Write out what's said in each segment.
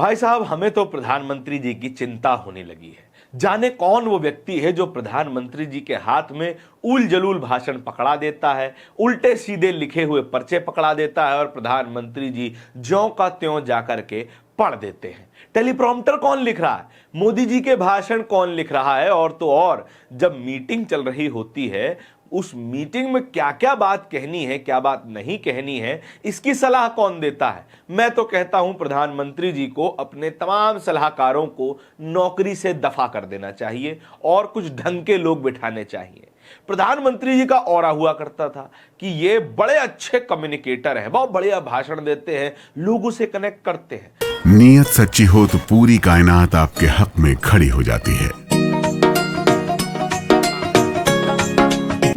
भाई साहब, हमें तो प्रधानमंत्री जी की चिंता होने लगी है। जाने कौन वो व्यक्ति है जो प्रधानमंत्री जी के हाथ में उल जलूल भाषण पकड़ा देता है, उल्टे सीधे लिखे हुए पर्चे पकड़ा देता है और प्रधानमंत्री जी ज्यों का त्यों जाकर के पढ़ देते हैं। टेलीप्रॉम्प्टर कौन लिख रहा है, मोदी जी के भाषण कौन लिख रहा है, और तो और जब मीटिंग चल रही होती है उस मीटिंग में क्या क्या बात कहनी है, क्या बात नहीं कहनी है, इसकी सलाह कौन देता है। मैं तो कहता हूं प्रधानमंत्री जी को अपने तमाम सलाहकारों को नौकरी से दफा कर देना चाहिए और कुछ ढंग के लोग बिठाने चाहिए। प्रधानमंत्री जी का ऑरा हुआ करता था कि ये बड़े अच्छे कम्युनिकेटर हैं, बहुत बढ़िया भाषण देते हैं, लोगों से कनेक्ट करते हैं। नीयत सच्ची हो तो पूरी कायनात आपके हक में खड़ी हो जाती है।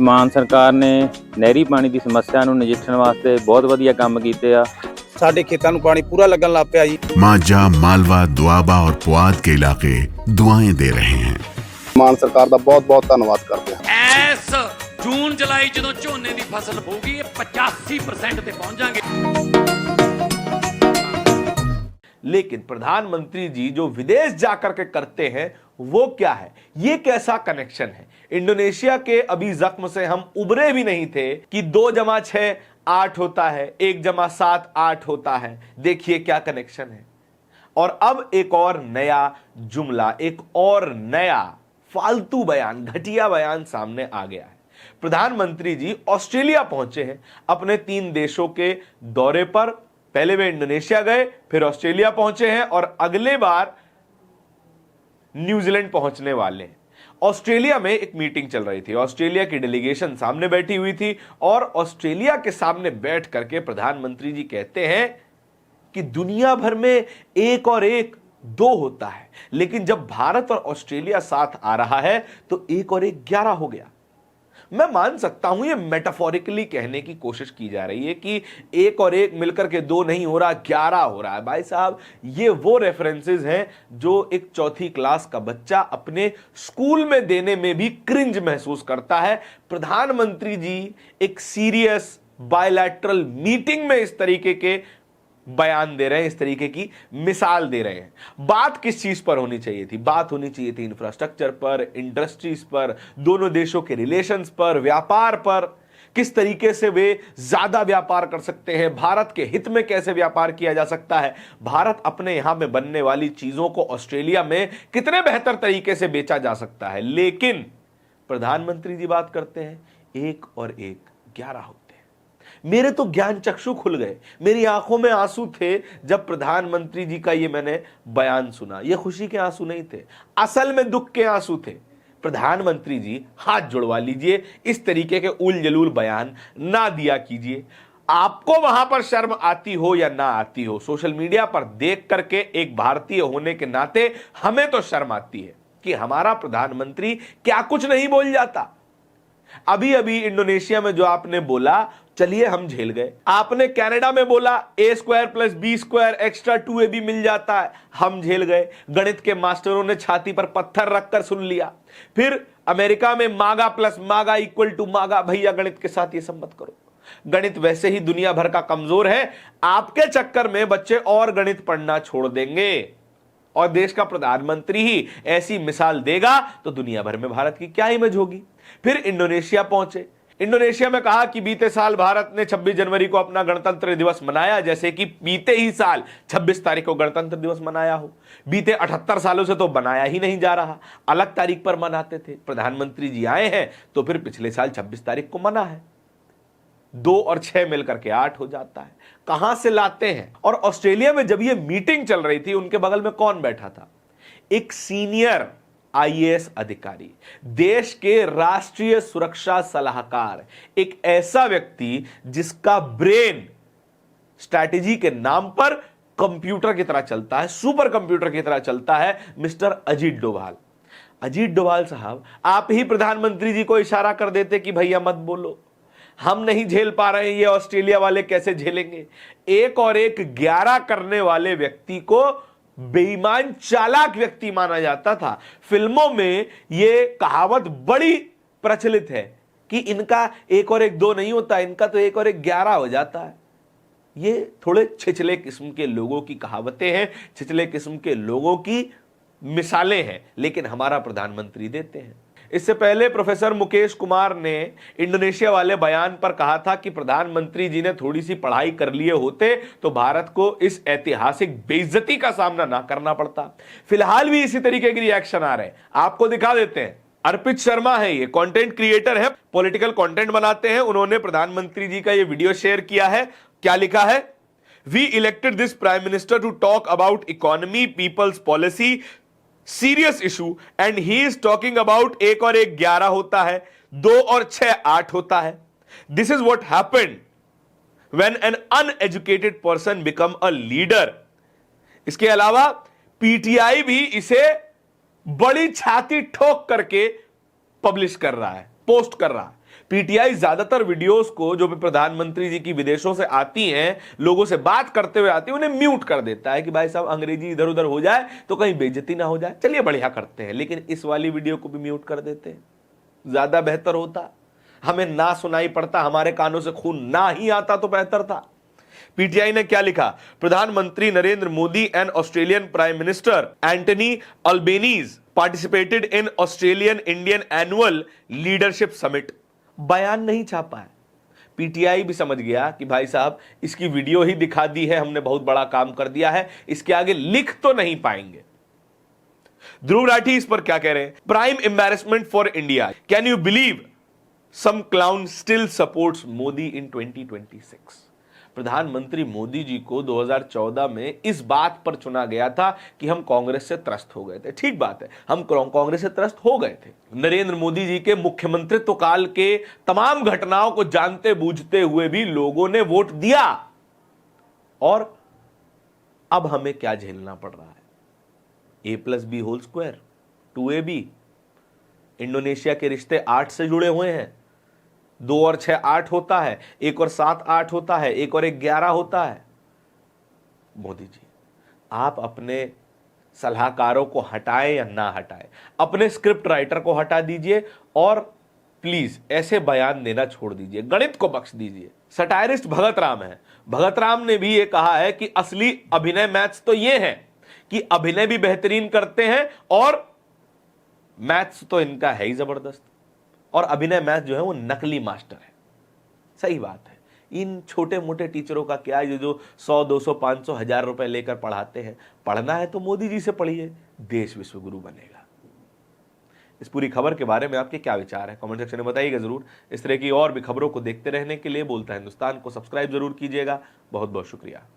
ਮਾਨ ਸਰਕਾਰ ਨੇ ਨਹਿਰੀ ਪਾਣੀ ਦੀ ਸਮੱਸਿਆ ਨੂੰ ਨਜਿੱਠਣ ਵਾਸਤੇ ਬਹੁਤ ਵਧੀਆ ਕੰਮ ਕੀਤੇ ਆ। ਸਾਡੇ ਖੇਤਾਂ ਨੂੰ ਪਾਣੀ ਪੂਰਾ ਲੱਗਣ ਲੱਗ ਪਿਆ ਜੀ। मांझा, मालवा, दुआबा और पुआध के इलाके दुआएं दे रहे हैं। ਮਾਨ ਸਰਕਾਰ ਦਾ ਬਹੁਤ ਬਹੁਤ ਧੰਨਵਾਦ ਕਰਦੇ ਹਾਂ। ਇਸ ਜੂਨ ਜੁਲਾਈ ਜਦੋਂ ਝੋਨੇ ਦੀ ਫਸਲ ਹੋਊਗੀ ਇਹ 85% ਤੇ पहुंच जाएंगे। लेकिन प्रधानमंत्री जी जो विदेश जाकर के करते हैं वो क्या है, ये कैसा कनेक्शन है। इंडोनेशिया के अभी जख्म से हम उबरे भी नहीं थे कि 2+6 8 होता है, 1+7 8 होता है। देखिए क्या कनेक्शन है। और अब एक और नया जुमला, एक और नया फालतू बयान, घटिया बयान सामने आ गया है। प्रधानमंत्री जी ऑस्ट्रेलिया पहुंचे हैं अपने 3 देशों के दौरे पर। पहले वे इंडोनेशिया गए, फिर ऑस्ट्रेलिया पहुंचे हैं और अगले बार न्यूजीलैंड पहुंचने वाले हैं। ऑस्ट्रेलिया में एक मीटिंग चल रही थी, ऑस्ट्रेलिया की डेलीगेशन सामने बैठी हुई थी और ऑस्ट्रेलिया के सामने बैठ करके प्रधानमंत्री जी कहते हैं कि दुनिया भर में एक और एक 2 होता है, लेकिन जब भारत और ऑस्ट्रेलिया साथ आ रहा है तो 1 और 1 11 हो गया। मैं मान सकता हूं ये मेटाफोरिकली कहने की कोशिश की जा रही है कि 1 और 1 मिलकर के 2 नहीं हो रहा, 11 हो रहा है। भाई साहब, ये वो रेफरेंसेस हैं जो एक 4th क्लास का बच्चा अपने स्कूल में देने में भी क्रिंज महसूस करता है। प्रधानमंत्री जी एक सीरियस बायलैटरल मीटिंग में इस तरीके के बयान दे रहे हैं, इस तरीके की मिसाल दे रहे हैं। बात किस चीज पर होनी चाहिए थी? बात होनी चाहिए थी इंफ्रास्ट्रक्चर पर, इंडस्ट्रीज पर, दोनों देशों के रिलेशंस पर, व्यापार पर, किस तरीके से वे ज्यादा व्यापार कर सकते हैं, भारत के हित में कैसे व्यापार किया जा सकता है, भारत अपने यहां में बनने वाली चीजों को ऑस्ट्रेलिया में कितने बेहतर तरीके से बेचा जा सकता है। लेकिन प्रधानमंत्री जी बात करते हैं 1 और 1 11 होते हैं। मेरे तो ज्ञान चक्षु खुल गए, मेरी आंखों में आंसू थे जब प्रधानमंत्री जी का ये मैंने बयान सुना। ये खुशी के आंसू नहीं थे, असल में दुख के आंसू थे। प्रधानमंत्री जी हाथ जुड़वा लीजिए, इस तरीके के उल जलूल बयान ना दिया कीजिए। आपको वहां पर शर्म आती हो या ना आती हो, सोशल मीडिया पर देख करके एक भारतीय होने के नाते हमें तो शर्म आती है कि हमारा प्रधानमंत्री क्या कुछ नहीं बोल जाता। अभी अभी इंडोनेशिया में जो आपने बोला, चलिए हम झेल गए। आपने कनाडा में बोला A² + B² एक्स्ट्रा 2AB मिल जाता है, हम झेल गए। गणित के मास्टरों ने छाती पर पत्थर रखकर सुन लिया। फिर अमेरिका में मागा + मागा = मागा, भैया गणित के साथ ये सब मत करो, गणित वैसे ही दुनिया भर का कमजोर है। आपके चक्कर में बच्चे और गणित पढ़ना छोड़ देंगे और देश का प्रधानमंत्री ही ऐसी मिसाल देगा तो दुनिया भर में भारत की क्या इमेज होगी। फिर इंडोनेशिया पहुंचे, इंडोनेशिया में कहा कि बीते साल भारत ने 26 जनवरी को अपना गणतंत्र दिवस मनाया, जैसे कि बीते ही साल 26 तारीख को गणतंत्र दिवस मनाया हो। बीते 78 सालों से तो बनाया ही नहीं जा रहा, अलग तारीख पर मनाते थे। प्रधानमंत्री जी आए हैं तो फिर पिछले साल 26 तारीख को मना है, 2 और 6 मिलकर के 8 हो जाता है। कहां से लाते हैं? और ऑस्ट्रेलिया में जब यह मीटिंग चल रही थी, उनके बगल में कौन बैठा था? एक सीनियर IAS अधिकारी, देश के राष्ट्रीय सुरक्षा सलाहकार, एक ऐसा व्यक्ति जिसका ब्रेन स्ट्रैटेजी के नाम पर कंप्यूटर की तरह चलता है, सुपर कंप्यूटर की तरह चलता है, मिस्टर अजीत डोभाल। अजीत डोभाल साहब, आप ही प्रधानमंत्री जी को इशारा कर देते कि भैया मत बोलो, हम नहीं झेल पा रहे हैं, ये ऑस्ट्रेलिया वाले कैसे झेलेंगे। 1 और 1 11 करने वाले व्यक्ति को बेईमान चालाक व्यक्ति माना जाता था। फिल्मों में यह कहावत बड़ी प्रचलित है कि इनका 1 और 1 2 नहीं होता, इनका तो 1 और 1 11 हो जाता है। ये थोड़े छिछले किस्म के लोगों की कहावतें हैं, छिछले किस्म के लोगों की मिसालें हैं, लेकिन हमारा प्रधानमंत्री देते हैं। इससे पहले प्रोफेसर मुकेश कुमार ने इंडोनेशिया वाले बयान पर कहा था कि प्रधानमंत्री जी ने थोड़ी सी पढ़ाई कर लिए होते तो भारत को इस ऐतिहासिक बेइज्जती का सामना ना करना पड़ता। फिलहाल भी इसी तरीके की रिएक्शन आ रहे हैं, आपको दिखा देते हैं। अर्पित शर्मा है, ये कंटेंट क्रिएटर है, पॉलिटिकल कंटेंट बनाते हैं। उन्होंने प्रधानमंत्री जी का ये वीडियो शेयर किया है। क्या लिखा है? We elected this prime minister to talk about economy, people's policy, serious issue, and he is talking about 1 और 1 11 होता है, 2 और 6 8 होता है। This is what happened when an uneducated person become a leader. इसके अलावा पीटीआई भी इसे बड़ी छाती ठोक करके पब्लिश कर रहा है, पोस्ट कर रहा है। पीटीआई ज्यादातर वीडियोस को जो भी प्रधानमंत्री जी की विदेशों से आती हैं, लोगों से बात करते हुए आती है, उन्हें म्यूट कर देता है कि भाई साहब अंग्रेजी इधर उधर हो जाए तो कहीं बेइज्जती ना हो जाए। चलिए बढ़िया करते हैं, लेकिन इस वाली वीडियो को भी म्यूट कर देते हैं, ज्यादा बेहतर होता। हमें ना सुनाई पड़ता, हमारे कानों से खून ना ही आता तो बेहतर था। पीटीआई ने क्या लिखा? प्रधानमंत्री Narendra Modi and Australian prime minister Anthony Albanese participated in Australian Indian annual leadership summit. बयान नहीं छापा है। पीटीआई भी समझ गया कि भाई साहब इसकी वीडियो ही दिखा दी है, हमने बहुत बड़ा काम कर दिया है, इसके आगे लिख तो नहीं पाएंगे। ध्रुव राठी इस पर क्या कह रहे हैं? Prime embarrassment for India, can you believe some clown still supports Modi in 2026। प्रधानमंत्री मोदी जी को 2014 में इस बात पर चुना गया था कि हम कांग्रेस से त्रस्त हो गए थे। ठीक बात है, हम कांग्रेस से त्रस्त हो गए थे। नरेंद्र मोदी जी के मुख्यमंत्रित्व काल के तमाम घटनाओं को जानते बूझते हुए भी लोगों ने वोट दिया, और अब हमें क्या झेलना पड़ रहा है? A+B² 2AB। इंडोनेशिया के रिश्ते 8 से जुड़े हुए हैं, 2 और 6 8 होता है, 1 और 7 8 होता है, 1 और 1 11 होता है। मोदी जी, आप अपने सलाहकारों को हटाएं या ना हटाएं, अपने स्क्रिप्ट राइटर को हटा दीजिए और प्लीज ऐसे बयान देना छोड़ दीजिए, गणित को बख्श दीजिए। सटायरिस्ट भगत राम है, भगत राम ने भी ये कहा है कि असली अभिनय मैथ्स तो ये है कि अभिनय भी बेहतरीन करते हैं और मैथ्स तो इनका है ही जबरदस्त, और अभिनय मैथ जो है वो नकली मास्टर है। सही बात है, इन छोटे मोटे टीचरों का क्या, ये जो 100 200 500 1000 रुपए लेकर पढ़ाते हैं, पढ़ना है तो मोदी जी से पढ़िए, देश विश्वगुरु बनेगा। इस पूरी खबर के बारे में आपके क्या विचार है, कमेंट सेक्शन में बताइएगा जरूर। इस तरह की और भी खबरों को देखते रहने के लिए बोलता हिंदुस्तान को सब्सक्राइब जरूर कीजिएगा। बहुत बहुत शुक्रिया।